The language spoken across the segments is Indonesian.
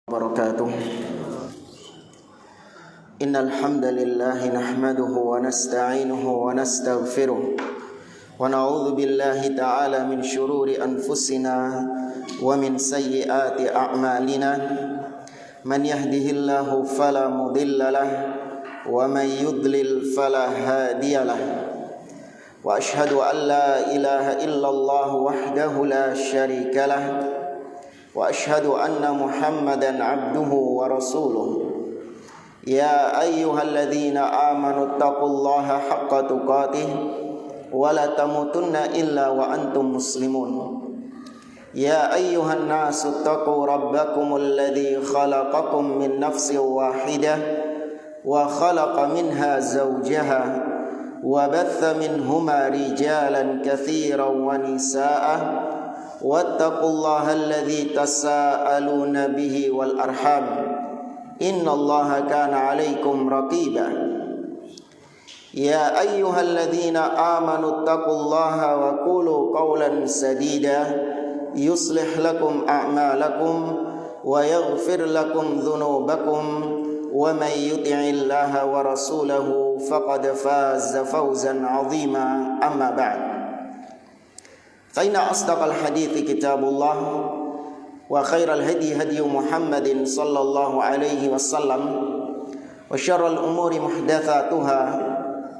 وبركاته. إن الحمد لله نحمده ونستعينه ونستغفره ونعوذ بالله تعالى من شرور أنفسنا ومن سيئات أعمالنا. من يهده الله فلا مضل له ومن يضلل فلا هادي له. وأشهد أن لا إله إلا الله وحده لا شريك له. وأشهد أن محمدا عبده ورسوله. يا أيها الذين آمنوا اتقوا الله حق تقاته ولا تموتن إلا وأنتم مسلمون. يا أيها الناس اتقوا ربكم الذي خلقكم من نفس واحدة وخلق منها زوجها وبث منهما رجالا كثيرا ونساء واتقوا الله الذي تساءلون به والأرحام إن الله كان عليكم رقيبا. يا أيها الذين آمنوا اتقوا الله وقولوا قولا سديدا يصلح لكم أعمالكم ويغفر لكم ذنوبكم ومن يطع الله ورسوله فقد فاز فوزا عظيما. أما بعد، فإن أصدق الحديث كتاب الله وخير الهدي هدي محمد صلى الله عليه وسلم وشر الأمور محدثاتها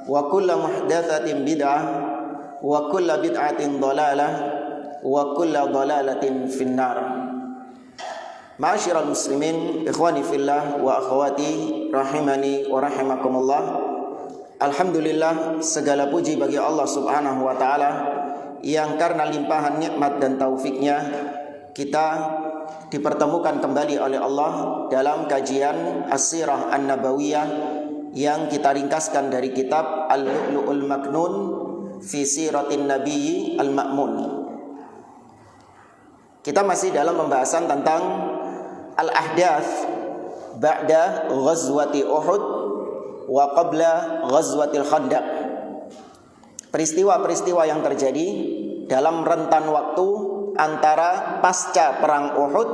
وكل محدثة بدعة وكل بدعة ضلالة وكل ضلالة في النار. Ma'asyiral muslimin, ikhwani fillah wa akhwati rahimani wa rahimakumullah. Alhamdulillah, segala puji bagi Allah Subhanahu wa taala yang karena limpahan nikmat dan taufiknya kita dipertemukan kembali oleh Allah dalam kajian As-Sirah An-Nabawiyah yang kita ringkaskan dari kitab Al-Lu'lu'ul Maknun fi Siratin Nabiyyi Al-Ma'mun. Kita masih dalam pembahasan tentang al-ahdath ba'da ghazwati Uhud wa qabla ghazwatil Khandaq. Peristiwa-peristiwa yang terjadi dalam rentan waktu antara pasca perang Uhud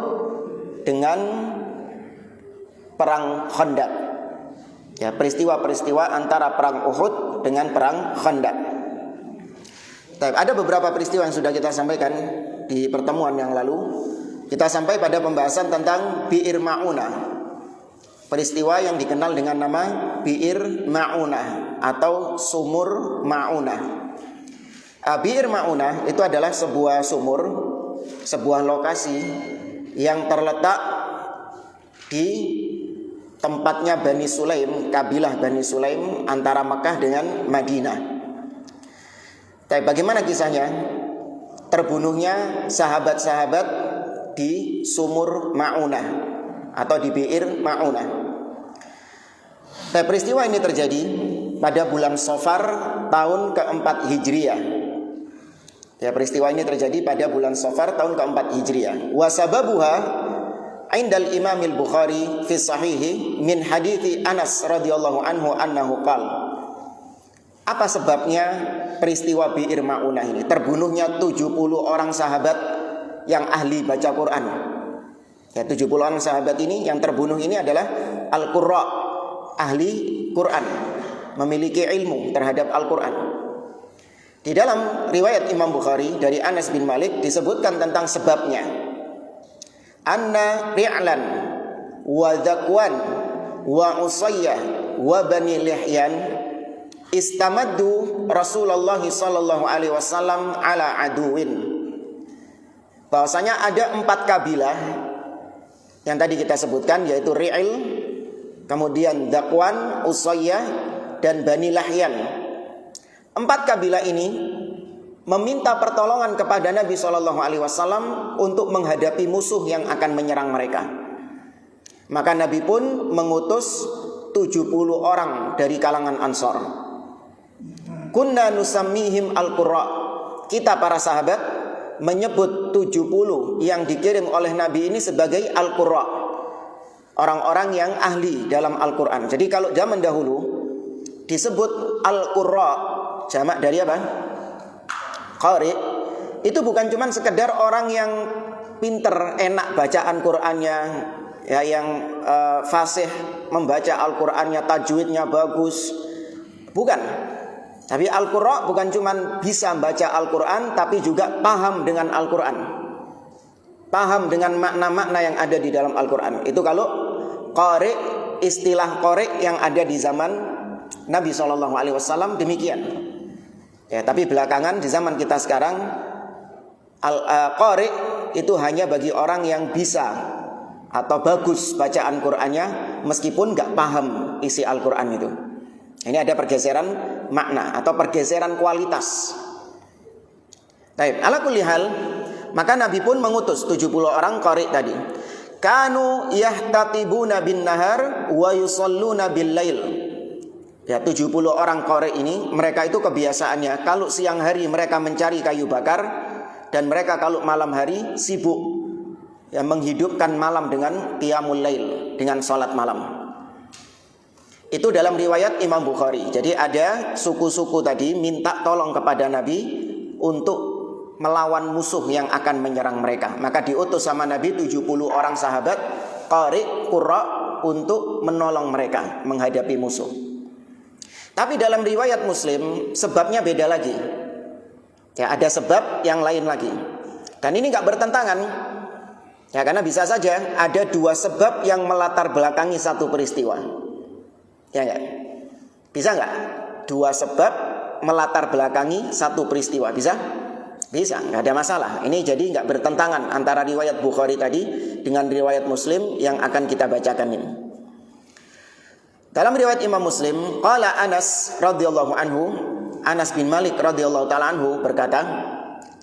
dengan perang Khandaq. Ya, peristiwa-peristiwa antara perang Uhud dengan perang Khandaq. Ada beberapa peristiwa yang sudah kita sampaikan di pertemuan yang lalu. Kita sampai pada pembahasan tentang Bi'ir Ma'unah. Peristiwa yang dikenal dengan nama Bi'ir Ma'unah atau Sumur Ma'unah. Bi'ir Ma'unah itu adalah sebuah sumur, sebuah lokasi yang terletak di tempatnya Bani Sulaim, kabilah Bani Sulaim antara Mekah dengan Madinah. Tapi bagaimana kisahnya? Terbunuhnya sahabat-sahabat di Sumur Ma'unah atau di Bi'ir Ma'unah. Tapi peristiwa ini terjadi pada bulan Safar tahun keempat Hijriah. Ya, peristiwa ini terjadi pada bulan Safar tahun keempat Hijriah. Wa sababuha indal Imam Al-Bukhari fi sahihi min hadithi Anas radhiyallahu anhu annahu qala. Apa sebabnya peristiwa Bi'ir Ma'unah ini? Terbunuhnya 70 orang sahabat yang ahli baca Quran. Ya, 70 orang sahabat ini yang terbunuh ini adalah Al-Qurra, ahli Quran, memiliki ilmu terhadap Al-Quran. Di dalam riwayat Imam Bukhari dari Anas bin Malik disebutkan tentang sebabnya. Anna Ri'lan wa Dzakwan wa Usayyah wa Bani Lihyan istamaddu Rasulullah sallallahu alaihi wasallam ala aduwin. Bahwasanya ada 4 kabilah yang tadi kita sebutkan, yaitu Ri'il, kemudian Dzakwan, Usayyah, dan Bani Lahyan. 4 kabilah ini meminta pertolongan kepada Nabi SAW untuk menghadapi musuh yang akan menyerang mereka. Maka Nabi pun mengutus 70 orang dari kalangan Ansor. Kunna nusammihim al-Qurra. Kita para sahabat menyebut 70 yang dikirim oleh Nabi ini sebagai Al-Qurra, orang-orang yang ahli dalam Al-Quran. Jadi kalau zaman dahulu disebut Al-Qurra, jamak dari apa? Qari. Itu bukan cuma sekedar orang yang pinter, enak bacaan Qur'annya, ya yang fasih membaca Al-Qur'annya, tajwidnya bagus. Bukan. Tapi Al-Qurra bukan cuma bisa baca Al-Qur'an, tapi juga paham dengan Al-Qur'an. Paham dengan makna-makna yang ada di dalam Al-Qur'an. Itu kalau qari, istilah qari yang ada di zaman Nabi SAW demikian. Ya, tapi belakangan di zaman kita sekarang qari itu hanya bagi orang yang bisa atau bagus bacaan Qur'annya meskipun gak paham isi Al-Qur'an itu. Ini ada pergeseran makna atau pergeseran kualitas. Baik, ala kulli hal, maka Nabi pun mengutus 70 orang qari tadi. Kanu yahtatibuna bin nahar wa yusalluna bil lail. Ya, 70 orang qari ini mereka itu kebiasaannya kalau siang hari mereka mencari kayu bakar dan mereka kalau malam hari sibuk ya menghidupkan malam dengan qiyamul lail, dengan salat malam. Itu dalam riwayat Imam Bukhari. Jadi ada suku-suku tadi minta tolong kepada Nabi untuk melawan musuh yang akan menyerang mereka. Maka diutus sama Nabi 70 orang sahabat qari, qurra untuk menolong mereka menghadapi musuh. Tapi dalam riwayat Muslim sebabnya beda lagi. Ya, ada sebab yang lain lagi. Dan ini gak bertentangan. Ya, karena bisa saja ada dua sebab yang melatar belakangi satu peristiwa. Ya enggak? Bisa enggak? Dua sebab melatar belakangi satu peristiwa. Bisa? Bisa, enggak ada masalah. Ini jadi enggak bertentangan antara riwayat Bukhari tadi dengan riwayat Muslim yang akan kita bacakan ini. Dalam riwayat Imam Muslim, qala Anas radhiyallahu anhu, Anas bin Malik radhiyallahu taala anhu berkata,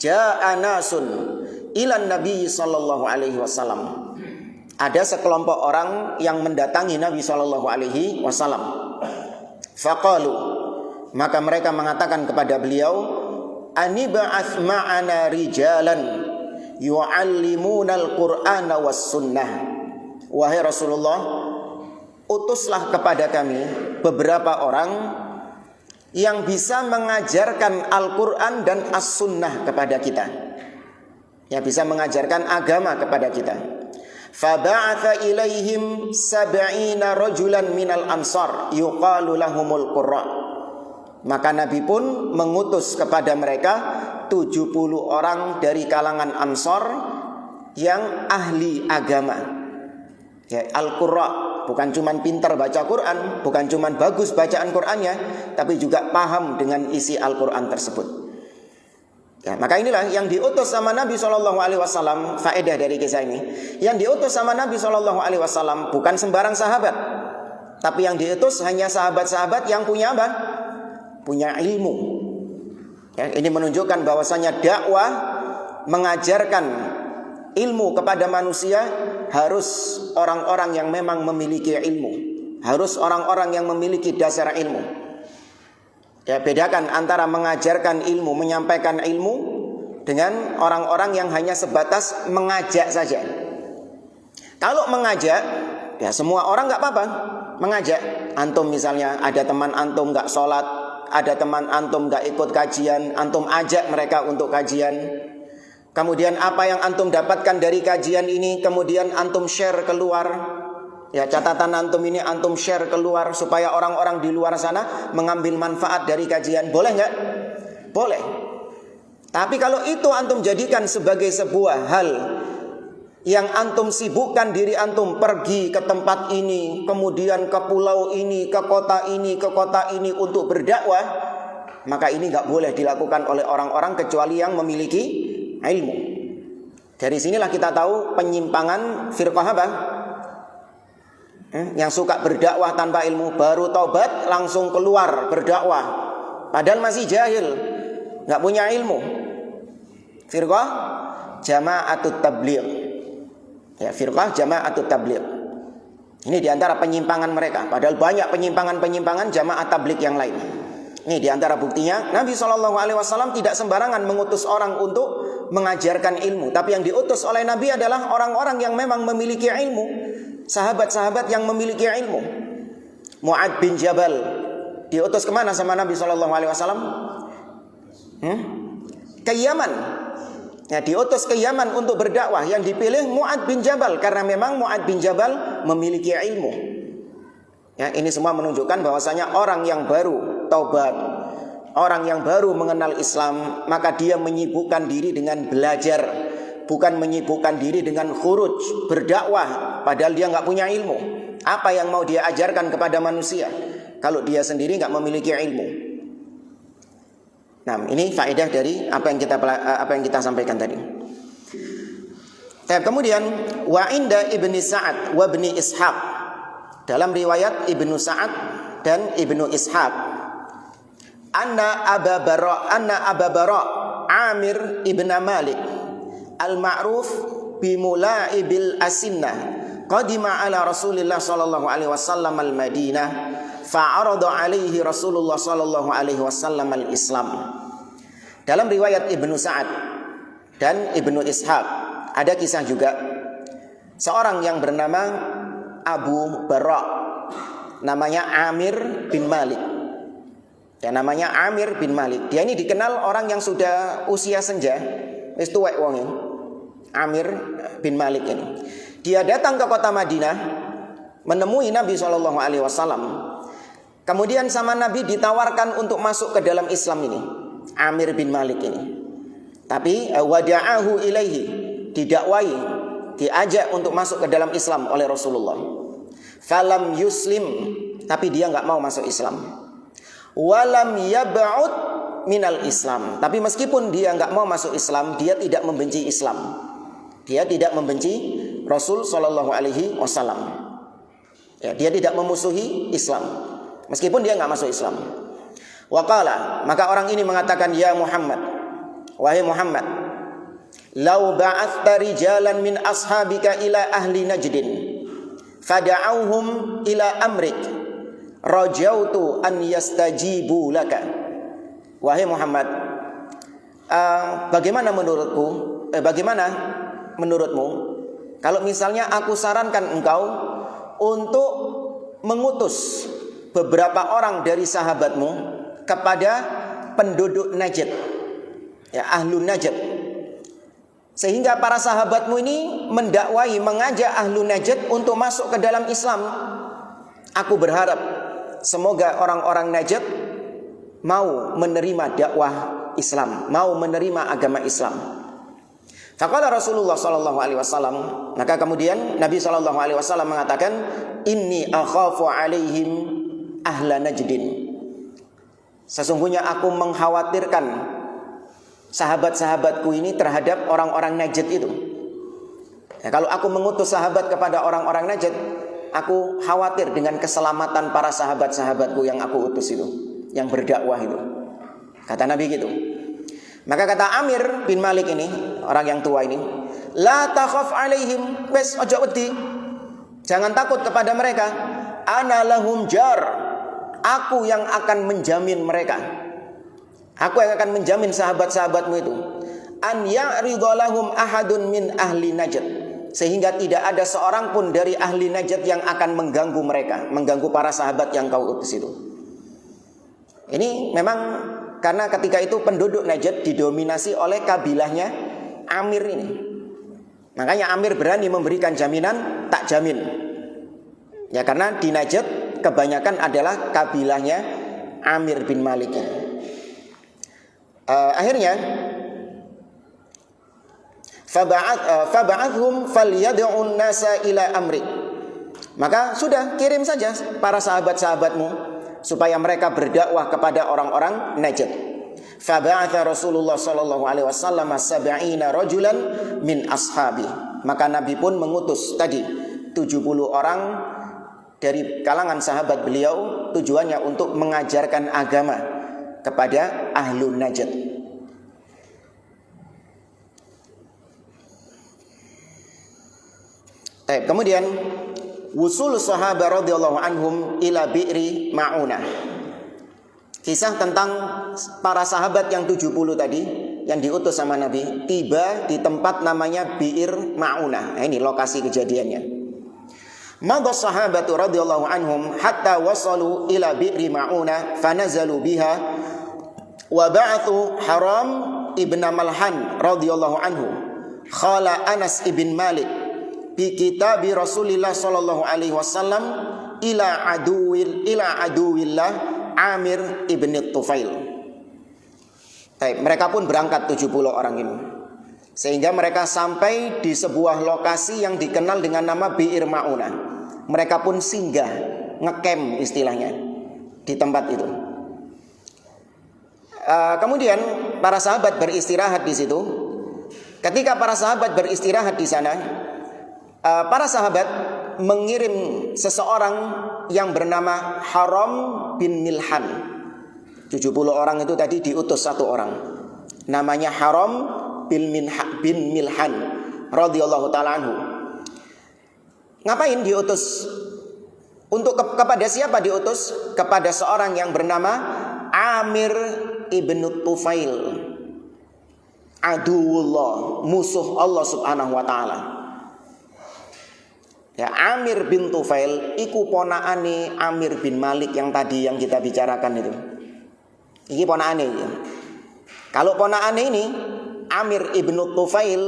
"Ja'a nasun ilan Nabi sallallahu alaihi wasallam." Ada sekelompok orang yang mendatangi Nabi SAW. Faqalu, maka mereka mengatakan kepada beliau, Aniba'ath ma'ana rijalan yu'allimuna al-Qur'ana was sunnah. Wahai Rasulullah, utuslah kepada kami beberapa orang yang bisa mengajarkan Al-Quran dan As-Sunnah kepada kita, yang bisa mengajarkan agama kepada kita. Faba'atha ilaihim 70 rajulan minal ansar yuqalu lahumul qurra. Maka Nabi pun mengutus kepada mereka 70 orang dari kalangan Ansar yang ahli agama. Ya, Al-Qurra, bukan cuma pintar baca Quran, bukan cuma bagus bacaan Qurannya, tapi juga paham dengan isi Al-Quran tersebut. Ya, maka inilah yang diutus sama Nabi SAW. Faedah dari kisah ini, yang diutus sama Nabi SAW bukan sembarang sahabat, tapi yang diutus hanya sahabat-sahabat yang punya apa? Punya ilmu. Ya, ini menunjukkan bahwasanya dakwah mengajarkan ilmu kepada manusia harus orang-orang yang memang memiliki ilmu, harus orang-orang yang memiliki dasar ilmu. Ya, bedakan antara mengajarkan ilmu, menyampaikan ilmu dengan orang-orang yang hanya sebatas mengajak saja. Kalau mengajak, ya semua orang gak apa-apa mengajak. Antum misalnya ada teman antum gak sholat, ada teman antum gak ikut kajian, antum ajak mereka untuk kajian. Kemudian apa yang antum dapatkan dari kajian ini kemudian antum share keluar. Ya, catatan antum ini antum share keluar supaya orang-orang di luar sana mengambil manfaat dari kajian. Boleh nggak? Boleh. Tapi kalau itu antum jadikan sebagai sebuah hal yang antum sibukkan diri antum pergi ke tempat ini, kemudian ke pulau ini, ke kota ini untuk berdakwah, maka ini nggak boleh dilakukan oleh orang-orang kecuali yang memiliki ilmu. Dari sinilah kita tahu penyimpangan firqah apa? Yang suka berdakwah tanpa ilmu, baru taubat langsung keluar berdakwah, padahal masih jahil, nggak punya ilmu. Firqah jama'atut tabligh. Ya, firqah jama'atut tabligh. Ini diantara penyimpangan mereka. Padahal banyak penyimpangan jamaah tabligh yang lain. Ini diantara buktinya Nabi SAW tidak sembarangan mengutus orang untuk mengajarkan ilmu, tapi yang diutus oleh Nabi adalah orang-orang yang memang memiliki ilmu. Sahabat-sahabat yang memiliki ilmu. Mu'ad bin Jabal diutus kemana sama Nabi SAW? Ke Yaman. Ya, diutus ke Yaman untuk berdakwah. Yang dipilih Mu'adz bin Jabal karena memang Mu'adz bin Jabal memiliki ilmu. Ya, ini semua menunjukkan bahwasanya orang yang baru taubat, orang yang baru mengenal Islam, maka dia menyibukkan diri dengan belajar, bukan menyibukkan diri dengan khuruj, berdakwah, padahal dia nggak punya ilmu. Apa yang mau dia ajarkan kepada manusia kalau dia sendiri nggak memiliki ilmu? Nah, ini faedah dari apa yang kita sampaikan tadi. Kemudian wa inda Ibnu Sa'ad wa Ibnu Ishaq, dalam riwayat Ibnu Sa'ad dan Ibnu Ishaq, anna Aba Bara Amir ibn Malik al-ma'ruf bi mulaibil asinnah qadima ala Rasulillah sallallahu alaihi wasallam al-Madinah fa'arada alaihi Rasulullah sallallahu alaihi wasallam al-Islam. Dalam riwayat Ibnu Sa'ad dan Ibnu Ishaq ada kisah juga seorang yang bernama Abu Bara, namanya Amir bin Malik. Ya, namanya Amir bin Malik. Dia ini dikenal orang yang sudah usia senja, wis tuwek wong ini. Amir bin Malik ini. Dia datang ke kota Madinah menemui Nabi SAW. Kemudian sama Nabi ditawarkan untuk masuk ke dalam Islam ini, Amir bin Malik ini. Tapi wada'ahu ilaihi, didakwai, diajak untuk masuk ke dalam Islam oleh Rasulullah. Falam yuslim, tapi dia nggak mau masuk Islam. Walam yab'ud minal Islam, tapi meskipun dia nggak mau masuk Islam, dia tidak membenci Islam. Dia tidak membenci Rasul Shallallahu Alaihi Wasallam. Ya, dia tidak memusuhi Islam, meskipun dia nggak masuk Islam. Waqala, maka orang ini mengatakan, ya Muhammad, wahai Muhammad, lau ba'athta rijalan min ashabika ila ahli Najdin fada'auhum ila amrik rajautu an yastajibu laka. Wahai Muhammad, bagaimana menurutmu kalau misalnya aku sarankan engkau untuk mengutus beberapa orang dari sahabatmu kepada penduduk Najd, ya, ahlun Najd, sehingga para sahabatmu ini mendakwai, mengajak ahlu Najd untuk masuk ke dalam Islam. Aku berharap semoga orang-orang Najd mau menerima dakwah Islam, mau menerima agama Islam. Faqala Rasulullah sallallahu alaihi wasallam, maka kemudian Nabi sallallahu alaihi wasallam mengatakan, inni akhafu alaihim ahla Najdin. Sesungguhnya aku mengkhawatirkan sahabat-sahabatku ini terhadap orang-orang Najd itu. Ya, kalau aku mengutus sahabat kepada orang-orang Najd, aku khawatir dengan keselamatan para sahabat-sahabatku yang aku utus itu, yang berdakwah itu. Kata Nabi gitu. Maka kata Amir bin Malik ini, orang yang tua ini, la takhaf alaihim, wes ojo wedi, jangan takut kepada mereka. Ana lahum jar, aku yang akan menjamin mereka. Aku yang akan menjamin sahabat-sahabatmu itu. An ya'ridalahum ahadun min ahli Najd, sehingga tidak ada seorang pun dari ahli Najd yang akan mengganggu mereka, mengganggu para sahabat yang kau utus itu. Ini memang karena ketika itu penduduk Najd didominasi oleh kabilahnya Amir ini. Makanya Amir berani memberikan jaminan, tak jamin. Ya, karena di Najd kebanyakan adalah kabilahnya Amir bin Malik ini. Akhirnya faba'athhum falyad'un nasa ila amrik. Maka sudah, kirim saja para sahabat-sahabatmu supaya mereka berdakwah kepada orang-orang Najd. Faba'atha Rasulullah sallallahu alaihi wasallam 70 rajulan min ashabi. Maka Nabi pun mengutus tadi 70 orang dari kalangan sahabat beliau, tujuannya untuk mengajarkan agama kepada ahlun Najd. Kemudian wusul sahabat radhiyallahu anhum ila bi'ri Ma'unah. Kisah tentang para sahabat yang 70 tadi yang diutus sama Nabi tiba di tempat namanya Bi'ir Ma'unah. Nah, ini lokasi kejadiannya. Madha sahabatu radhiyallahu anhum hatta wasalu ila Bi'ri Ma'unah fanazalu biha wa ba'athu Haram ibn Malhan radhiyallahu anhu khala Anas ibn Malik bi kitabi Rasulillah sallallahu alaihi wasallam ila aduwillah Amir ibn Tufail. Mereka pun berangkat 70 orang ini. Sehingga mereka sampai di sebuah lokasi yang dikenal dengan nama Bi'ir Ma'unah. Mereka pun singgah, ngecamp istilahnya di tempat itu. Kemudian para sahabat beristirahat di situ. Ketika para sahabat beristirahat di sana, para sahabat mengirim seseorang yang bernama Haram bin Milhan. 70 orang itu tadi diutus satu orang, namanya Haram bin Milhan radhiyallahu taala anhu. Ngapain diutus? Untuk kepada siapa diutus? Kepada seorang yang bernama Amir ibn Tufail, aduwullah, musuh Allah subhanahu wa ta'ala. Ya, Amir bin Tufail iku ponaane Amir bin Malik yang tadi yang kita bicarakan itu. Iki ponaane ya. Kalau ponaane ini Amir ibn Tufail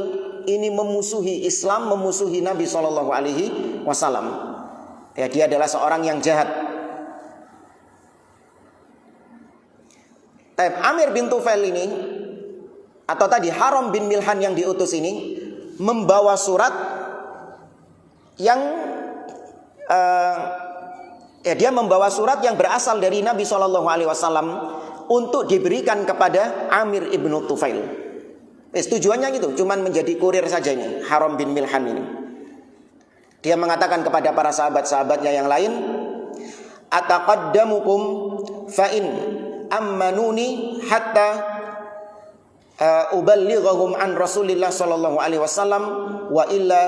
ini memusuhi Islam, memusuhi Nabi sallallahu alaihi wasallam. Ya, dia adalah seorang yang jahat. Amir bin Tufail ini, atau tadi Haram bin Milhan yang diutus ini, membawa surat yang dia membawa surat yang berasal dari Nabi SAW untuk diberikan kepada Amir ibn Tufail. Tujuannya gitu, cuman menjadi kurir saja ini Haram bin Milhan ini. Dia mengatakan kepada para sahabat-sahabatnya yang lain, ataqaddamukum fa'in ammanuni hatta uballighahum an Rasulillah sallallahu alaihi wasallam wa illa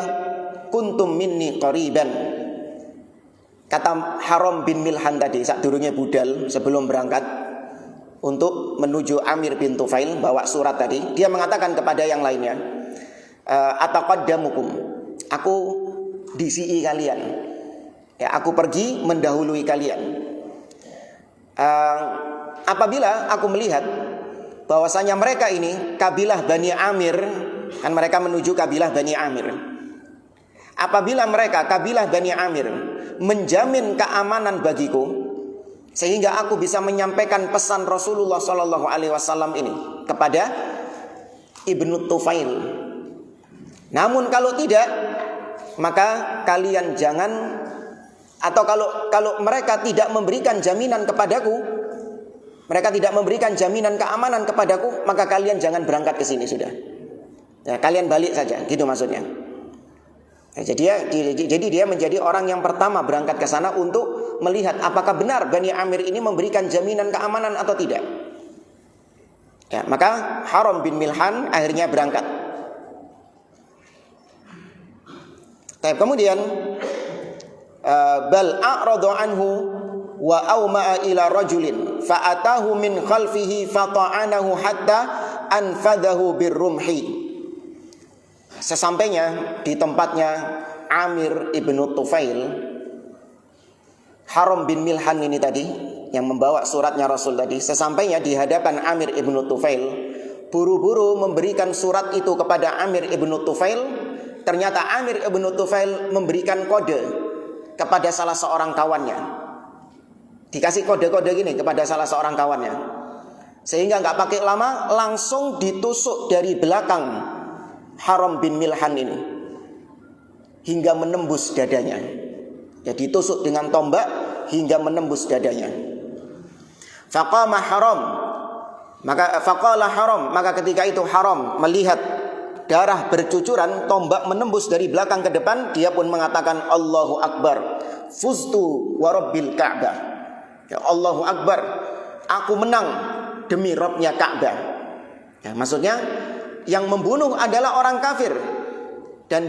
kuntum minni qariban. Kata Haram bin Milhan tadi saat durungnya budal sebelum berangkat untuk menuju Amir bin Tufail bawa surat tadi, dia mengatakan kepada yang lainnya, ataqaddamukum, aku disi kalian. Ya, aku pergi mendahului kalian. Apabila aku melihat bahwasanya mereka ini kabilah Bani Amir, kan mereka menuju kabilah Bani Amir. Apabila mereka kabilah Bani Amir menjamin keamanan bagiku, sehingga aku bisa menyampaikan pesan Rasulullah Sallallahu Alaihi Wasallam ini kepada Ibnu Tufail. Namun kalau tidak, maka kalian jangan, atau kalau mereka tidak memberikan jaminan kepadaku, mereka tidak memberikan jaminan keamanan kepadaku, maka kalian jangan berangkat ke sini sudah. Ya, kalian balik saja, gitu maksudnya. Ya, jadi dia menjadi orang yang pertama berangkat ke sana untuk melihat apakah benar Bani Amir ini memberikan jaminan keamanan atau tidak. Ya, maka Haram bin Milhan akhirnya berangkat. Kemudian bal a'radu anhu wa awma'a ila rajulin fa'atahu min khalfihi fata'anahu hatta anfadahu birrumhi. Sesampainya di tempatnya Amir ibnu Tufail, Haram bin Milhan ini tadi yang membawa suratnya Rasul tadi, sesampainya di hadapan Amir ibnu Tufail, buru-buru memberikan surat itu kepada Amir ibnu Tufail. Ternyata Amir ibnu Tufail memberikan kode kepada salah seorang kawannya. Dikasih kode-kode gini kepada salah seorang kawannya, sehingga nggak pakai lama langsung ditusuk dari belakang Haram bin Milhan ini hingga menembus dadanya. Ya, ditusuk dengan tombak hingga menembus dadanya. Faqama Haram, faqala Haram, maka ketika itu Haram melihat darah bercucuran, tombak menembus dari belakang ke depan, dia pun mengatakan Allahu Akbar, fuztu wa rabbil Ka'bah. Ya, Allahu Akbar, aku menang demi Rabbnya Ka'bah. Ya, maksudnya yang membunuh adalah orang kafir, dan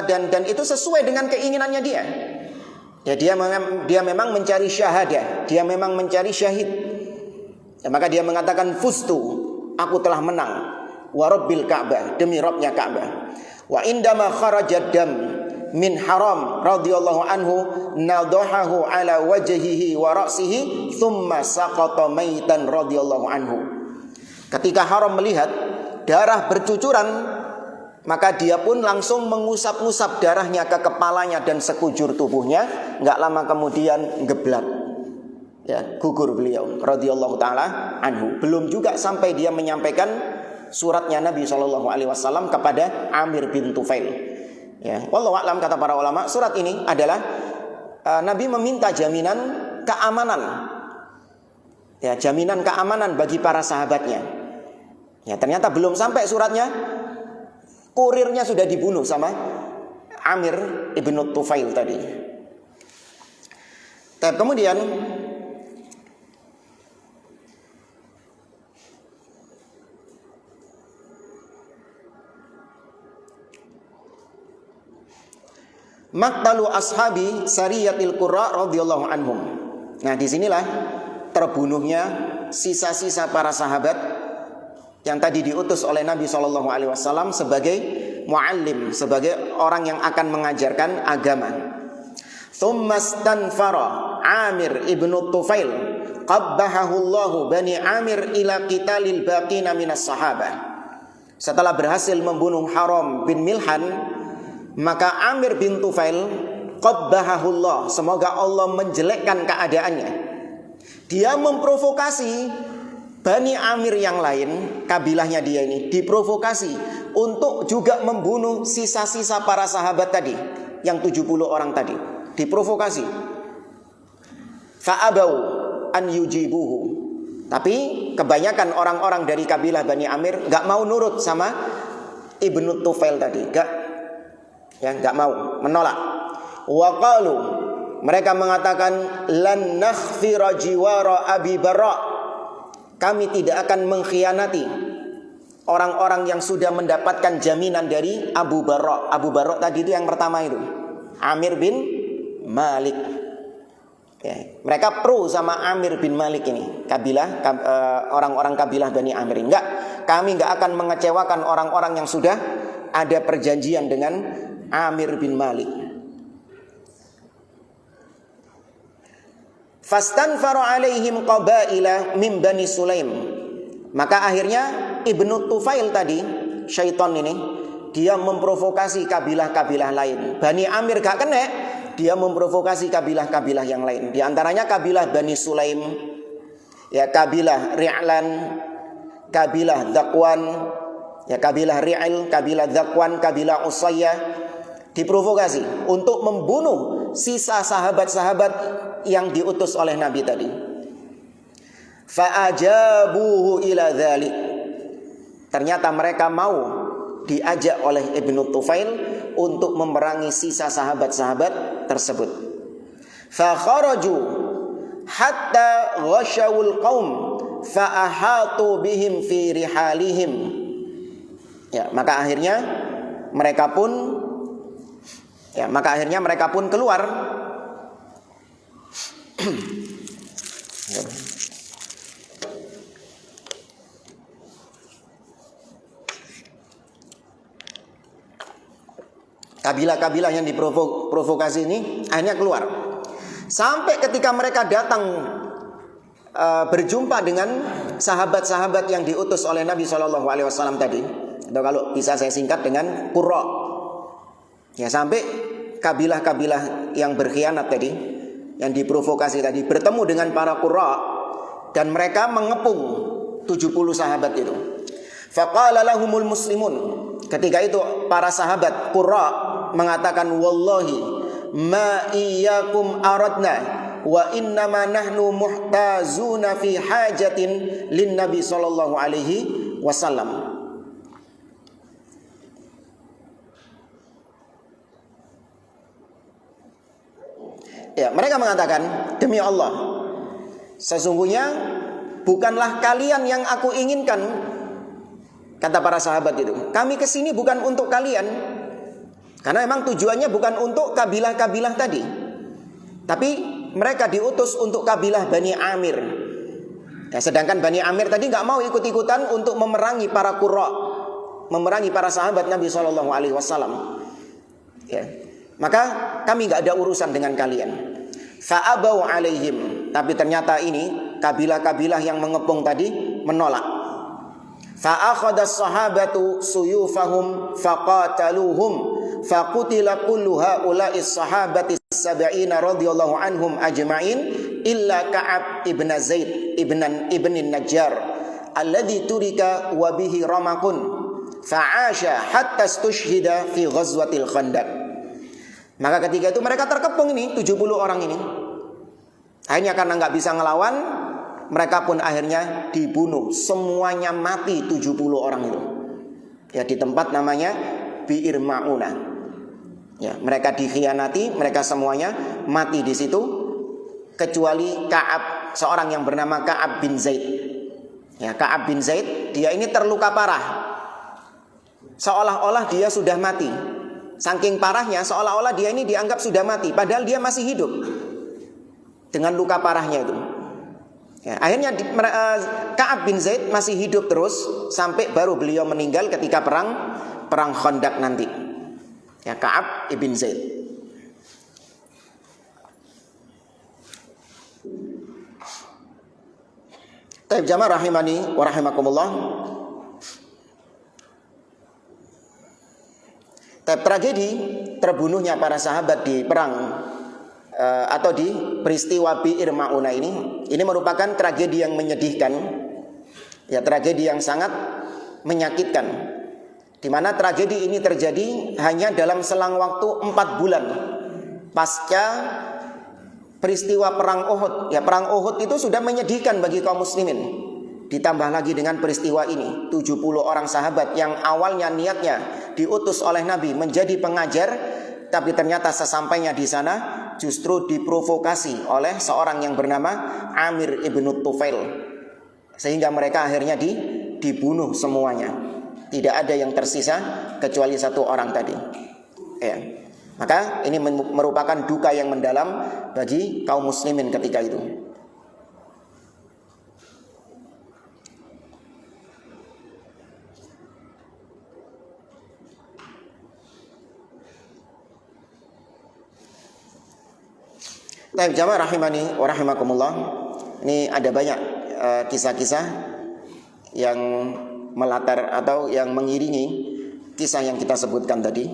dan itu sesuai dengan keinginannya dia. Ya, dia memang mencari syahadah, dia memang mencari syahid. Ya, maka dia mengatakan fustu, aku telah menang, wa rabbil Ka'bah, demi Rabbnya Ka'bah. Wa indama kharajad dam min Haram radhiyallahu anhu nadahahu ala wajhihi wa ra'sihi thumma saqata maitan radhiyallahu anhu. Ketika Haram melihat darah bercucuran, maka dia pun langsung mengusap-ngusap darahnya ke kepalanya dan sekujur tubuhnya. Enggak lama kemudian geblak, ya, gugur beliau radhiyallahu taala anhu. Belum juga sampai dia menyampaikan suratnya Nabi SAW kepada Amir bin Tufail. Ya, wallahu a'lam, kata para ulama, surat ini adalah Nabi meminta jaminan keamanan, ya, jaminan keamanan bagi para sahabatnya. Ya, ternyata belum sampai suratnya, kurirnya sudah dibunuh sama Amir ibn Tufail tadi. Kemudian Maqtalu ashabi sariyatil qurra radhiyallahu anhum. Nah, disinilah terbunuhnya sisa-sisa para sahabat yang tadi diutus oleh Nabi SAW sebagai muallim, sebagai orang yang akan mengajarkan agama. Thumma stanfara Amir ibnu Tufail qabbahahullahu bani Amir ila qitalil baqina minas sahabah. Setelah berhasil membunuh Haram bin Milhan, maka Amir bin Tufail qabbahahullah, semoga Allah menjelekkan keadaannya, dia memprovokasi Bani Amir yang lain, kabilahnya dia ini diprovokasi untuk juga membunuh sisa-sisa para sahabat tadi, yang 70 orang tadi, diprovokasi. Fa'abau an yujibuhu, tapi kebanyakan orang-orang dari kabilah Bani Amir gak mau nurut sama Ibnu Tufail tadi, gak mau, menolak. Wa qalu, mereka mengatakan lan nakhfira jiwara Abi Barra, kami tidak akan mengkhianati orang-orang yang sudah mendapatkan jaminan dari Abu Barra. Abu Barra tadi itu yang pertama itu, Amir bin Malik. Ya, mereka pro sama Amir bin Malik ini, orang-orang kabilah Bani Amir. Kami enggak akan mengecewakan orang-orang yang sudah ada perjanjian dengan Amir bin Malik. Fastanfara alaihim qabaila min Bani Sulaim. Maka akhirnya Ibnu Tufail tadi, syaitan ini, dia memprovokasi kabilah-kabilah lain. Bani Amir gak kena, dia memprovokasi kabilah-kabilah yang lain. Di antaranya kabilah Bani Sulaim, ya, kabilah Ri'lan, kabilah Dzakwan, ya, kabilah Ri'il, kabilah Dzakwan, kabilah Usayyah, diprovokasi untuk membunuh sisa sahabat-sahabat yang diutus oleh Nabi tadi. Fa'ajabuhu ila dzalik. Ternyata mereka mau diajak oleh Ibnu Tufail untuk memerangi sisa sahabat-sahabat tersebut. Fa kharaju hatta ghashawul qaum fa ahatu bihim fi rihalihim. Ya, maka akhirnya mereka pun keluar. Kabilah-kabilah yang diprovokasi ini akhirnya keluar. Sampai ketika mereka datang berjumpa dengan sahabat-sahabat yang diutus oleh Nabi SAW tadi, atau kalau bisa saya singkat dengan Qurra. Ya, sampai kabilah-kabilah yang berkhianat tadi, yang diprovokasi tadi, bertemu dengan para Qurra, dan mereka mengepung 70 sahabat itu. Faqala lahumul muslimun. Ketika itu para sahabat Qurra mengatakan, wallahi ma iyyakum aradna wa innama nahnu muhtazuna fi hajatin lin nabi sallallahu alaihi wasallam. Ya, mereka mengatakan, demi Allah, sesungguhnya bukanlah kalian yang aku inginkan. Kata para sahabat itu, kami kesini bukan untuk kalian, karena memang tujuannya bukan untuk kabilah-kabilah tadi, tapi mereka diutus untuk kabilah Bani Amir. Ya, sedangkan Bani Amir tadi gak mau ikut-ikutan untuk memerangi para Qurra, memerangi para sahabat Nabi SAW. Ya, maka kami gak ada urusan dengan kalian. Fa'abau alaihim. Tapi ternyata ini kabilah-kabilah yang mengepung tadi menolak. Fa akhadha as-sahabatu suyufahum faqataluhum faqutila kullu haula'i as-sahabati as-sab'ina radhiyallahu anhum ajma'in illa Ka'ab ibn Zaid ibn Najjar alladhi turika wa bihi ramakun fa'asha hatta istushhida fi ghazwatil Khandaq. Maka ketika itu mereka terkepung ini 70 orang ini. Akhirnya karena enggak bisa ngelawan, mereka pun akhirnya dibunuh. Semuanya mati 70 orang itu. Ya, di tempat namanya Bi'ir Ma'unah. Ya, mereka dikhianati, mereka semuanya mati di situ kecuali Ka'ab, seorang yang bernama Ka'ab bin Zaid. Ya, Ka'ab bin Zaid, dia ini terluka parah. Seolah-olah dia sudah mati. Saking parahnya, seolah-olah dia ini dianggap sudah mati, padahal dia masih hidup dengan luka parahnya itu. Ya, akhirnya Ka'ab bin Zaid masih hidup terus sampai baru beliau meninggal ketika perang Khandaq nanti. Ya, Ka'ab ibn Zaid. Taib jamaah rahimani wa rahimakumullah. Taib tragedi terbunuhnya para sahabat di perang atau di peristiwa Bi'ir Ma'unah ini merupakan tragedi yang menyedihkan, ya, tragedi yang sangat menyakitkan, di mana tragedi ini terjadi hanya dalam selang waktu 4 bulan pasca peristiwa perang Uhud. Ya, perang Uhud itu sudah menyedihkan bagi kaum muslimin, ditambah lagi dengan peristiwa ini 70 orang sahabat yang awalnya niatnya diutus oleh Nabi menjadi pengajar, tapi ternyata sesampainya di sana justru diprovokasi oleh seorang yang bernama Amir ibn Tufail, sehingga mereka akhirnya dibunuh semuanya. Tidak ada yang tersisa kecuali 1 orang tadi. Ya. Maka ini merupakan duka yang mendalam bagi kaum muslimin ketika itu. Baik, jamaah rahimani wa rahimakumullah. Ini ada banyak kisah-kisah yang melatar atau yang mengiringi kisah yang kita sebutkan tadi.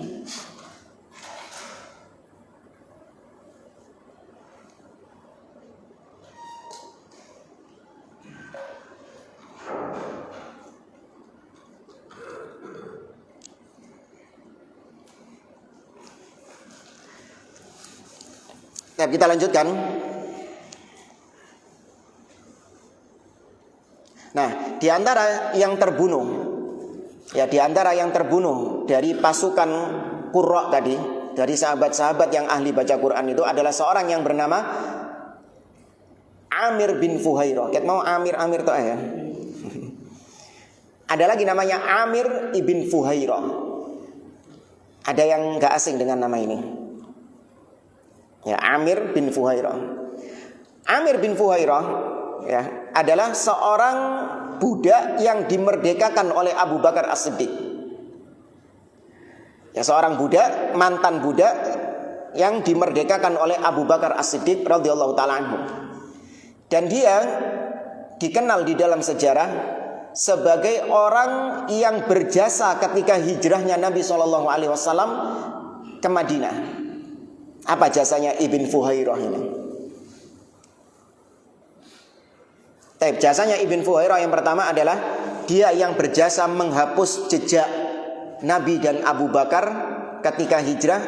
Kita lanjutkan. Nah, di antara yang terbunuh, ya, di antara yang terbunuh dari pasukan Qurra tadi, dari sahabat-sahabat yang ahli baca Quran itu adalah seorang yang bernama Amir bin Fuhairah. Kita mau Amir tuh ya. Ada lagi namanya Amir ibn Fuhairah. Ada yang gak asing dengan nama ini? Ya, Amir bin Fuhairah. Amir bin Fuhairah, ya, adalah seorang budak yang dimerdekakan oleh Abu Bakar As-Siddiq. Ya, seorang budak, mantan budak yang dimerdekakan oleh Abu Bakar As-Siddiq radhiyallahu taala anhu. Dan dia dikenal di dalam sejarah sebagai orang yang berjasa ketika hijrahnya Nabi SAW ke Madinah. Apa jasanya Ibn Fuhairah ini? Jasanya Ibn Fuhairah yang pertama adalah dia yang berjasa menghapus jejak Nabi dan Abu Bakar ketika hijrah.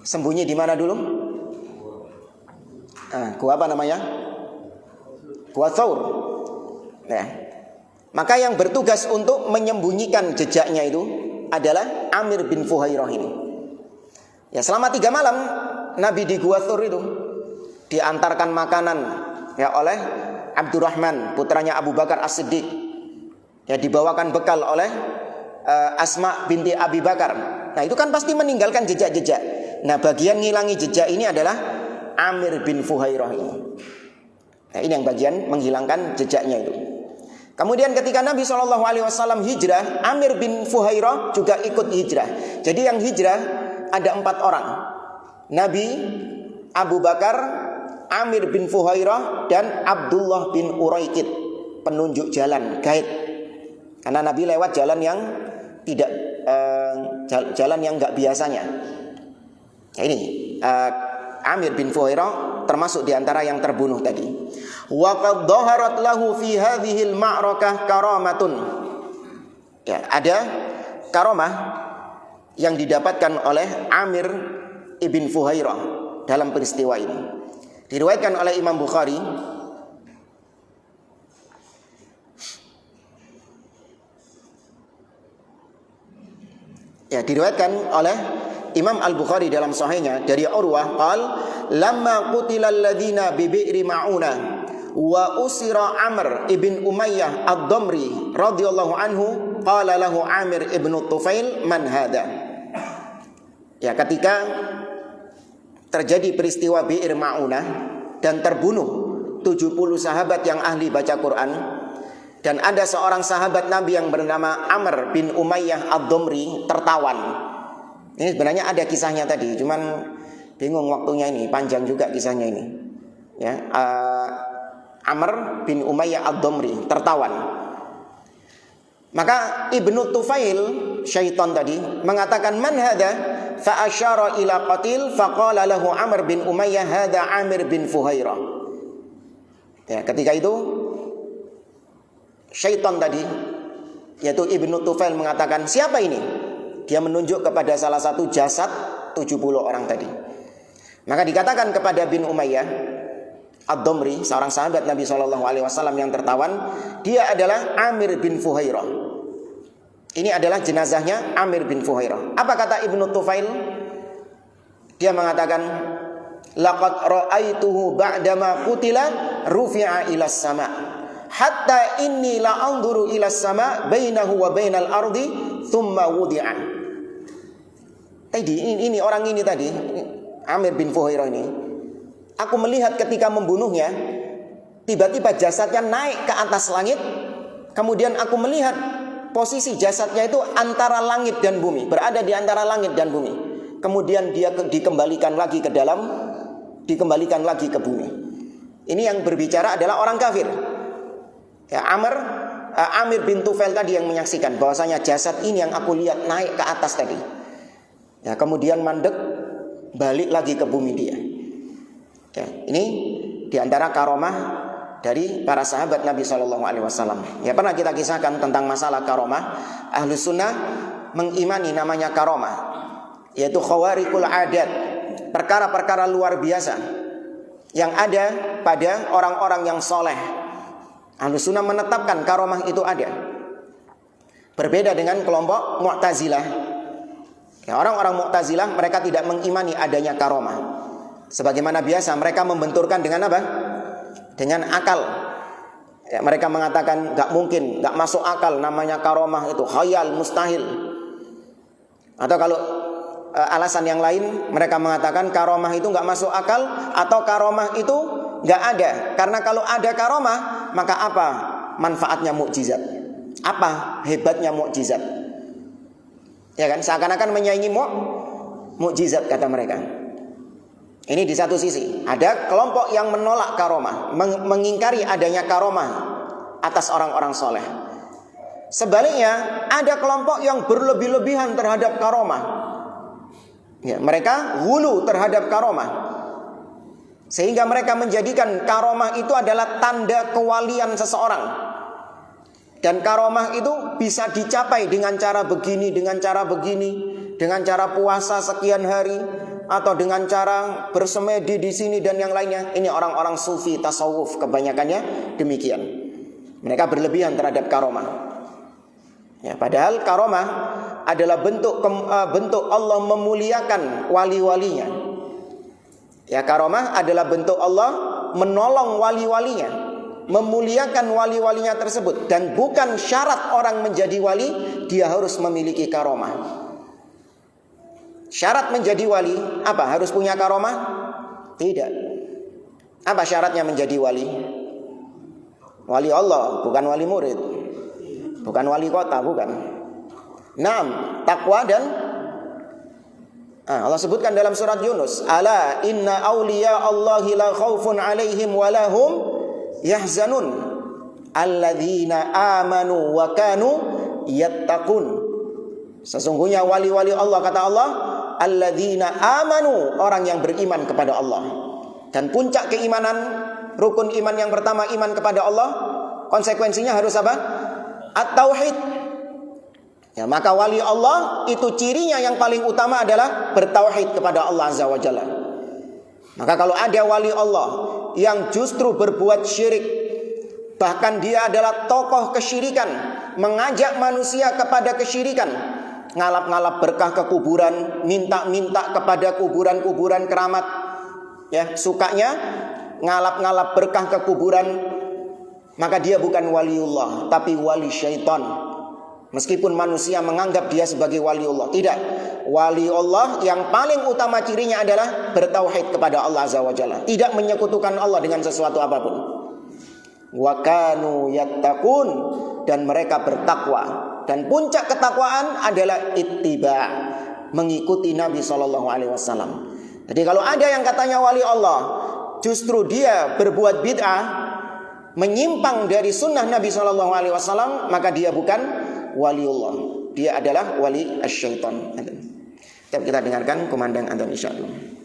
Sembunyi di mana dulu? Gua apa namanya? Gua Thawr. Ya. Maka yang bertugas untuk menyembunyikan jejaknya itu adalah Amir bin Fuhairah ini. Ya, selama 3 malam Nabi di Gua Thawr itu diantarkan makanan, ya, oleh Abdurrahman, putranya Abu Bakar As-Siddiq. Ya, dibawakan bekal oleh Asma binti Abi Bakar. Nah, itu kan pasti meninggalkan jejak-jejak. Nah, bagian ngilangi jejak ini adalah Amir bin Fuhairah ini. Nah, ini yang bagian menghilangkan jejaknya itu. Kemudian ketika Nabi SAW hijrah, Amir bin Fuhairah juga ikut hijrah. Jadi yang hijrah ada 4 orang. Nabi, Abu Bakar, Amir bin Fuhairah, dan Abdullah bin Uraikid, penunjuk jalan, guide. Karena Nabi lewat jalan yang tidak jalan yang enggak biasanya. Nah, ini Amir bin Fuhairah termasuk di antara yang terbunuh tadi. Wa qad dhaharat lahu fi hadhihi al-ma'rakah karamatun. Ya, ada karamah yang didapatkan oleh Amir ibn Fuhairah dalam peristiwa ini. Diriwayatkan oleh Imam Bukhari diriwayatkan oleh Imam Al-Bukhari dalam sahihnya dari Urwah qal lamma qutilal ladzina bi bi'ri ma'una wa usira Amr ibn Umayyah ad-Damri radhiyallahu anhu qala lahu Amir ibn Tufail man hada. Ya, ketika terjadi peristiwa Bi'r Ma'unah dan terbunuh 70 sahabat yang ahli baca Quran, dan ada seorang sahabat Nabi yang bernama Amr bin Umayyah ad-Damri tertawan. Ini sebenarnya ada kisahnya tadi, cuman bingung waktunya ini, panjang juga kisahnya ini. Ya, Amr bin Umayyah ad-Damri tertawan. Maka Ibnu Tufail, syaitan tadi, mengatakan man hada? Fa asyara ila qatil faqala lahu Amr bin Umayyah hada Amir bin Fuhairah. Ya, ketika itu syaitan tadi, yaitu Ibnu Tufail, mengatakan siapa ini? Dia menunjuk kepada salah satu jasad 70 orang tadi. Maka dikatakan kepada bin Umayyah ad-Damri, seorang sahabat Nabi SAW yang tertawan, dia adalah Amir bin Fuhairah. Ini adalah jenazahnya Amir bin Fuhairah. Apa kata Ibnu Tufail? Dia mengatakan laqad ra'aituhu ba'dama qutila rufi'a ila sama hatta inni la anzuru ila sama bainahu wa bainal ardi thumma wudi'a. Tadi ini orang ini tadi, Amir bin Fuhairah ini, aku melihat ketika membunuhnya, tiba-tiba jasadnya naik ke atas langit. Kemudian aku melihat posisi jasadnya itu antara langit dan bumi, berada di antara langit dan bumi. Kemudian dia dikembalikan lagi ke dalam, dikembalikan lagi ke bumi. Ini yang berbicara adalah orang kafir. Ya, Amir bin Tufail tadi yang menyaksikan bahwasanya jasad ini yang aku lihat naik ke atas tadi. Ya, kemudian mandek balik lagi ke bumi dia. Ya, ini diantara karomah dari para sahabat Nabi SAW. Ya, pernah kita kisahkan tentang masalah karomah. Ahlus sunnah mengimani namanya karomah, yaitu khawarikul adat, perkara-perkara luar biasa yang ada pada orang-orang yang soleh. Ahlus sunnah menetapkan karomah itu ada. Berbeda dengan kelompok Mu'tazilah. Ya, orang-orang Mu'tazilah mereka tidak mengimani adanya karomah. Sebagaimana biasa mereka membenturkan dengan apa? Dengan akal. Ya, mereka mengatakan gak mungkin, gak masuk akal namanya karomah, itu khayal, mustahil. Atau kalau alasan yang lain, mereka mengatakan karomah itu gak masuk akal, atau karomah itu gak ada. Karena kalau ada karomah, maka apa manfaatnya mukjizat? Apa hebatnya mukjizat? Ya kan, seakan-akan menyaingi mukjizat kata mereka. Ini di satu sisi. Ada kelompok yang menolak karomah, mengingkari adanya karomah atas orang-orang soleh. Sebaliknya, ada kelompok yang berlebih-lebihan terhadap karomah. Ya, mereka hulu terhadap karomah, sehingga mereka menjadikan karomah itu adalah tanda kewalian seseorang. Dan karomah itu bisa dicapai dengan cara begini, dengan cara begini, dengan cara puasa sekian hari, atau dengan cara bersemedi di sini dan yang lainnya. Ini orang-orang sufi tasawuf kebanyakannya demikian. Mereka berlebihan terhadap karomah. Ya, padahal karomah adalah bentuk Allah memuliakan wali-walinya. Ya, karomah adalah bentuk Allah menolong wali-walinya, memuliakan wali-walinya tersebut. Dan bukan syarat orang menjadi wali dia harus memiliki karomah. Syarat menjadi wali apa? Harus punya karomah? Tidak. Apa syaratnya menjadi wali? Wali Allah, bukan wali murid, bukan wali kota, bukan. 6. Takwa dan Allah sebutkan dalam surat Yunus, ala inna awliya Allahi la khaufun alaihim wa lahum yahzanun alladzina amanu wa kanu yattaqun. Sesungguhnya wali-wali Allah, kata Allah, alladzina amanu, orang yang beriman kepada Allah. Dan puncak keimanan, rukun iman yang pertama iman kepada Allah, konsekuensinya harus apa? At-tauhid. Ya, maka wali Allah itu cirinya yang paling utama adalah bertauhid kepada Allah Azza wa Jalla. Maka kalau ada wali Allah yang justru berbuat syirik, bahkan dia adalah tokoh kesyirikan, mengajak manusia kepada kesyirikan, ngalap-ngalap berkah ke kuburan, minta-minta kepada kuburan-kuburan keramat, ya, sukanya ngalap-ngalap berkah ke kuburan, maka dia bukan waliullah, tapi wali syaitan. Meskipun manusia menganggap dia sebagai waliullah, tidak. Waliullah yang paling utama cirinya adalah bertauhid kepada Allah Azza wa Jalla, tidak menyekutukan Allah dengan sesuatu apapun. Wa kanu yattaqun, dan mereka bertakwa. Dan puncak ketakwaan adalah ittiba, mengikuti Nabi SAW. Jadi kalau ada yang katanya wali Allah, justru dia berbuat bid'ah, menyimpang dari sunnah Nabi SAW, maka dia bukan waliullah, dia adalah wali asyaitan. Kita dengarkan kumandang adzan insyaallah.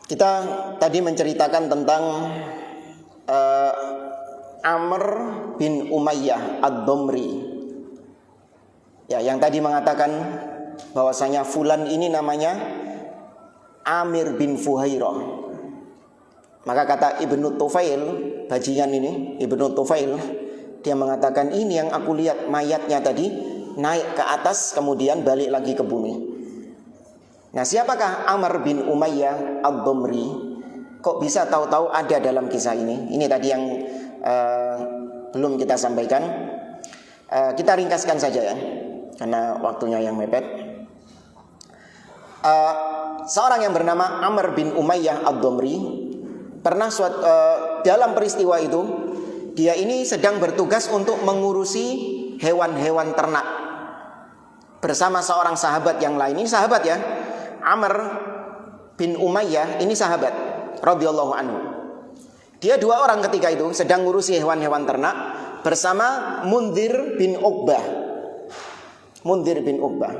Kita tadi menceritakan tentang Amr bin Umayyah Ad-Damri, ya, yang tadi mengatakan bahwasanya fulan ini namanya Amir bin Fuhairah. Maka kata Ibnu Tufail, bajingan ini Ibnu Tufail, dia mengatakan, ini yang aku lihat mayatnya tadi naik ke atas kemudian balik lagi ke bumi. Nah, siapakah Amr bin Umayyah Ad-Damri? Kok bisa tahu-tahu ada dalam kisah ini? Ini tadi yang belum kita sampaikan. Kita ringkaskan saja ya, karena waktunya yang mepet. Seorang yang bernama Amr bin Umayyah Ad-Damri pernah dalam peristiwa itu, dia ini sedang bertugas untuk mengurusi hewan-hewan ternak bersama seorang sahabat yang lain. Ini sahabat ya, Amr bin Umayyah ini sahabat radhiyallahu anhu. Dia dua orang ketika itu sedang ngurusi hewan-hewan ternak bersama Mundhir bin Uqbah. Mundhir bin Uqbah.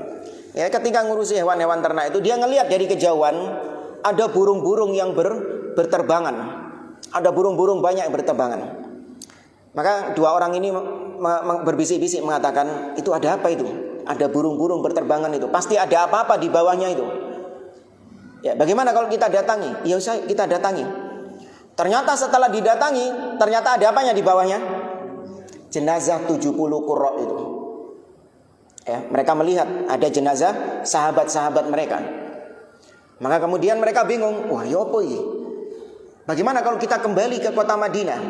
Ya, ketika ngurusi hewan-hewan ternak itu dia ngelihat dari kejauhan ada burung-burung yang berterbangan. Ada burung-burung banyak yang berterbangan. Maka dua orang ini berbisik-bisik mengatakan, itu ada apa itu? Ada burung-burung berterbangan itu. Pasti ada apa-apa di bawahnya itu. Ya, bagaimana kalau kita datangi? Ya usah kita datangi. Ternyata setelah didatangi, ternyata ada apanya di bawahnya? Jenazah 70 qurra itu. Ya, mereka melihat ada jenazah sahabat-sahabat mereka. Maka kemudian mereka bingung, wah ya apa ini? Bagaimana kalau kita kembali ke kota Madinah,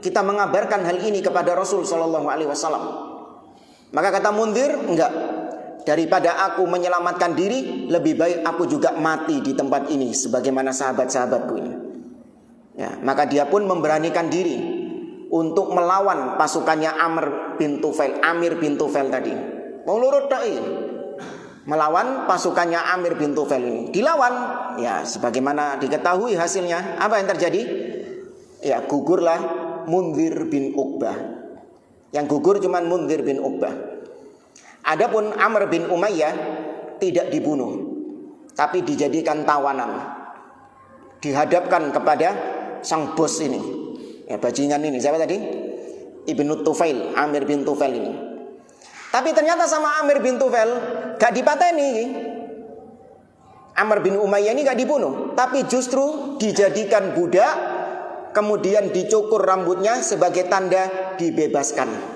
kita mengabarkan hal ini kepada Rasul Shallallahu Alaihi Wasallam? Maka kata Mundhir, enggak. Daripada aku menyelamatkan diri, lebih baik aku juga mati di tempat ini sebagaimana sahabat-sahabatku ini. Ya, maka dia pun memberanikan diri untuk melawan pasukannya Amir bin Tufail tadi. Mau lurut doi, melawan pasukannya Amir bin Tufail ini. Dilawan, ya sebagaimana diketahui hasilnya. Apa yang terjadi? Ya gugurlah Mundhir bin Uqbah. Yang gugur cuma Mundhir bin Uqbah. Adapun Amr bin Umayyah tidak dibunuh, tapi dijadikan tawanan. Dihadapkan kepada sang bos ini. Ya bajingan ini, siapa tadi? Ibnu Tufail, Amir bin Tufail ini. Tapi ternyata sama Amir bin Tufail gak dipateni. Amr bin Umayyah ini gak dibunuh, tapi justru dijadikan budak, kemudian dicukur rambutnya sebagai tanda dibebaskan.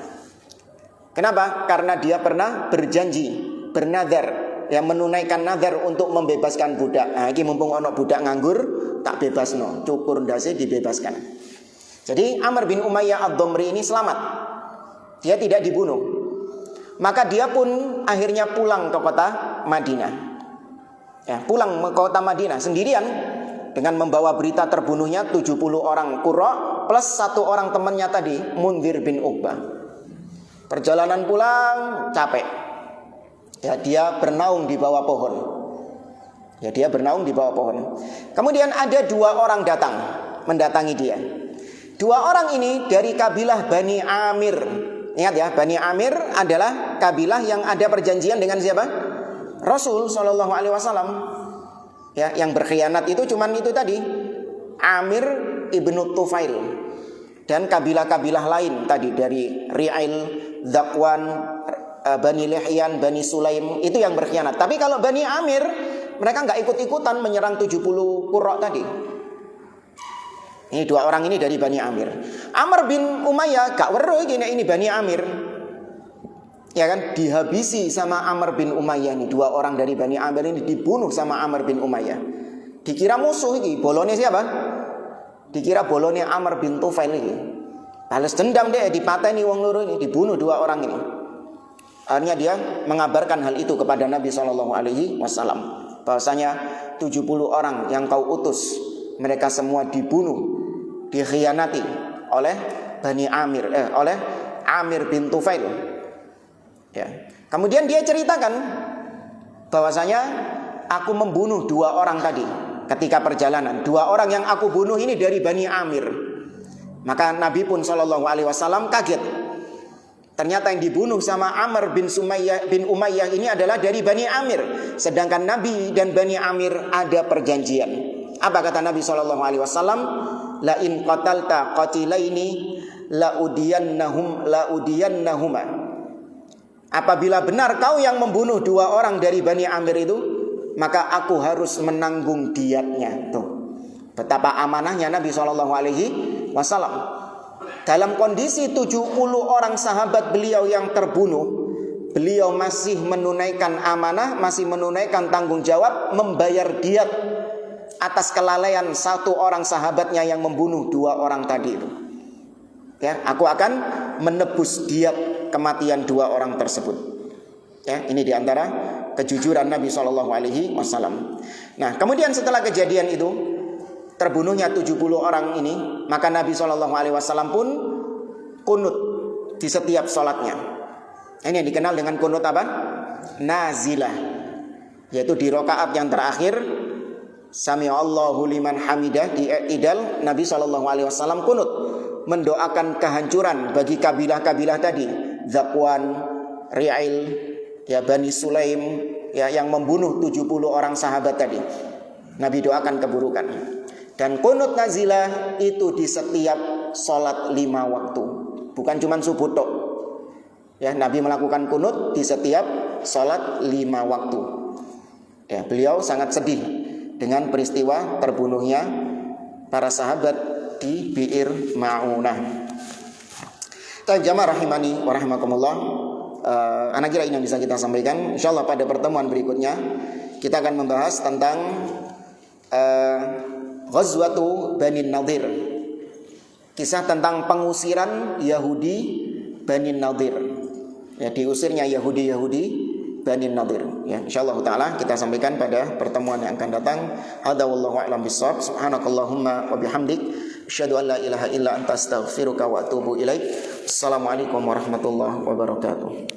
Kenapa? Karena dia pernah berjanji, bernadar, yang menunaikan nadar untuk membebaskan budak. Nah, ini mumpung ono budak nganggur, tak bebasno, cukur ndase dibebaskan. Jadi Amr bin Umayyah ad-Dhamri ini selamat. Dia tidak dibunuh. Maka dia pun akhirnya pulang ke kota Madinah. Ya, pulang ke kota Madinah sendirian dengan membawa berita terbunuhnya 70 orang Qurra plus satu orang temannya tadi, Mundhir bin Uqbah. Perjalanan pulang capek. Ya, dia bernaung di bawah pohon. Kemudian ada dua orang datang mendatangi dia. Dua orang ini dari kabilah Bani Amir. Ingat ya, Bani Amir adalah kabilah yang ada perjanjian dengan siapa? Rasul Shallallahu Alaihi Wasallam. Ya, yang berkhianat itu cuman itu tadi, Amir ibnu Tufail dan kabilah-kabilah lain tadi dari Ri'ail, Zakwan, Bani Lihyan, Bani Sulaim itu yang berkhianat. Tapi kalau Bani Amir mereka nggak ikut-ikutan menyerang 70 Qurra tadi. Ini dua orang ini dari Bani Amir. Amr bin Umayyah gak weruh ini Bani Amir. Ya kan, dihabisi sama Amr bin Umayyah ini. Dua orang dari Bani Amir ini dibunuh sama Amr bin Umayyah. Dikira musuh ini, bolone siapa? Dikira bolone Amr bin Tufail ini. Balas dendam deh, dipateni wong loro ini, dibunuh dua orang ini. Akhirnya dia mengabarkan hal itu kepada Nabi SAW, bahwasanya 70 orang yang kau utus, mereka semua dibunuh, dikhianati oleh Bani Amir, oleh Amir bin Tufail. Ya. Kemudian dia ceritakan bahwasanya aku membunuh dua orang tadi ketika perjalanan. Dua orang yang aku bunuh ini dari Bani Amir. Maka Nabi pun SAW kaget. Ternyata yang dibunuh sama Amr bin Umayyah ini adalah dari Bani Amir. Sedangkan Nabi dan Bani Amir ada perjanjian. Apa kata Nabi SAW? La in qatalta qatilaini la udiyannahuma. Apabila benar kau yang membunuh dua orang dari Bani Amir itu, maka aku harus menanggung diatnya. Tuh, betapa amanahnya Nabi SAW. Dalam kondisi 70 orang sahabat beliau yang terbunuh, beliau masih menunaikan amanah, masih menunaikan tanggung jawab, membayar diat atas kelalaian satu orang sahabatnya yang membunuh dua orang tadi itu. Ya, aku akan menebus diat kematian dua orang tersebut. Ya, ini diantara kejujuran Nabi SAW. Nah, kemudian setelah kejadian itu, terbunuhnya 70 orang ini, maka Nabi SAW pun kunut di setiap sholatnya. Ini yang dikenal dengan kunut apa? Nazilah, yaitu di rakaat yang terakhir, Sami'allahu liman hamidah, di idal Nabi SAW kunut mendoakan kehancuran bagi kabilah-kabilah tadi, Zakwan, Ri'ail, ya Bani Sulaim, ya yang membunuh 70 orang sahabat tadi. Nabi doakan keburukan. Dan kunut nazilah itu di setiap sholat 5 waktu, bukan cuma subuh tok. Ya, Nabi melakukan kunut di setiap sholat 5 waktu. Ya, beliau sangat sedih dengan peristiwa terbunuhnya para sahabat di Bi'ir Ma'unah. Jamaah rahimani wa rahimakumullah. Anak kira ini yang bisa kita sampaikan. Insyaallah pada pertemuan berikutnya kita akan membahas tentang Ghazwatu Bani Nadir. Kisah tentang pengusiran Yahudi Bani Nadir. Ya, diusirnya Yahudi Bani Nadir. Ya, insyaallah taala kita sampaikan pada pertemuan yang akan datang. Hadza wallahu a'lam bissawab. Subhanakallahumma wa bihamdik asyhadu an la ilaha illa anta astaghfiruka wa atubu ilaik. Assalamualaikum warahmatullahi wabarakatuh.